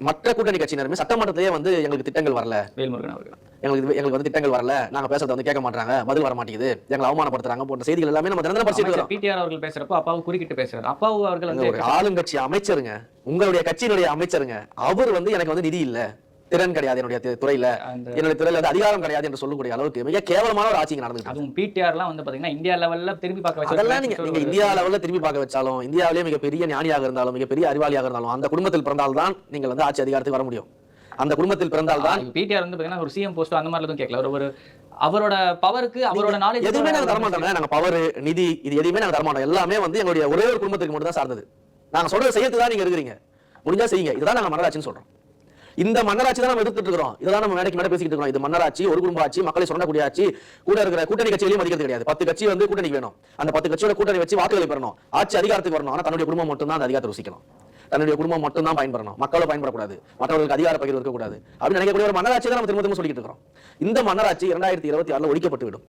மற்ற கூட்டணி கட்சியினருமே சட்டமன்றத்திலேயே வந்து எங்களுக்கு திட்டங்கள் வரல, வேல்முருகன் அவர்கள் எங்களுக்கு வந்து திட்டங்கள் வரல, நாங்க பேசுறத வந்து கேட்க மாட்டாங்க, பதில் வர மாட்டேங்குது, எங்களை அவமானப்படுத்துறாங்க போன்ற செய்திகள் எல்லாமே நம்ம தினம் படிச்சிட்டு இருக்கோம். பிடிஆர் அவர்கள் பேசுறப்போ அப்பாவு குறுக்கிட்டு பேசுறாரு. அப்பாவு அவர்கள் வந்து ஒரு ஆளுங்கட்சி அமைச்சருங்க, உங்களுடைய கட்சியினுடைய அமைச்சருங்க, அவர் வந்து எனக்கு வந்து நிதி இல்ல, திறன் கிடையாது, என்னுடைய துறையில வந்து அதிகாரம் கிடையாது என்று சொல்லக்கூடிய அளவுக்கு மிக கேவலமான ஒரு ஆட்சி நடந்துச்சு. அதுவும் பிடிஆர்லாம் வந்து பாத்தீங்கன்னா இந்தியா லெவல்ல திரும்பி பார்க்க வச்சு அதெல்லாம் நீங்க இந்தியா லெவல்ல திரும்பி பார்க்க வச்சாலும், இந்தியாவிலேயே மிகப்பெரிய ஞானியாக இருந்தாலும், மிகப்பெரிய அறிவாளியாக இருந்தாலும், அந்த குடும்பத்தில் பிறந்தால்தான் நீங்கள் வந்து ஆட்சி அதிகாரத்துக்கு வர முடியும். அந்த குடும்பத்தில் பிறந்தால்தான். பிடிஆர் வந்து பாத்தீங்கன்னா ஒரு சிஎம் போஸ்ட் அந்த மாதிரி எதுவும் கேட்கல. ஒரு அவரோட பவருக்கு அவரோட நாலேஜ் எதுவுமே நாங்க தரமாட்டோம். நாங்க பவர், நிதி இது எதுவுமே நாங்க தரமாட்டோம். எல்லாமே வந்து எங்களுடைய ஒரே ஒரு குடும்பத்துக்கு மட்டும் தான் சார்ந்தது. நாங்க சொல்றது செய்யறதுக்கு தான் நீங்க இருக்கிறீங்க, முடிஞ்சா செய்யுங்க. இதுதான் நாங்க மன்னராட்சின்னு சொல்றோம். இந்த மன்னராட்சி தான் நம்ம எதிர்த்துட்டு இருக்கிறோம். இதெல்லாம் நம்ம மேடைக்கு மேடை பேசிக்கிட்டு இருக்கோம். இது மன்னராட்சி, ஒரு குடும்ப ஆட்சி, மக்களை சொல்லக்கூடிய ஆட்சி. கூட இருக்கிற கூட்டணி கட்சிகளையும் மதிக்கிறது கிடையாது. 10 கட்சி வந்து கூட்டணிக்கு வேணும். அந்த 10 கட்சியோட கூட்டணி வச்சு வாக்குகளை பெறணும், ஆட்சி அதிகாரத்துக்கு வரணும். ஆனா தன்னுடைய குடும்பம் மட்டும் தான் அந்த அதிகாரத்தை ருசிக்கணும், தன்னுடைய குடும்பம் மட்டும் தான் பயன்பெறணும், மக்களை பயன்படக்கூடாது, மற்றவர்களுக்கு அதிகார பகிர்வு இருக்கக்கூடாது அப்படின்னு நினைக்கக்கூடிய ஒரு மன்னராட்சி தான் நம்ம திரும்ப திரும்ப சொல்லிட்டு இருக்கிறோம். இந்த மன்னராட்சி 2026 ஒழிக்கப்பட்டு விடும்.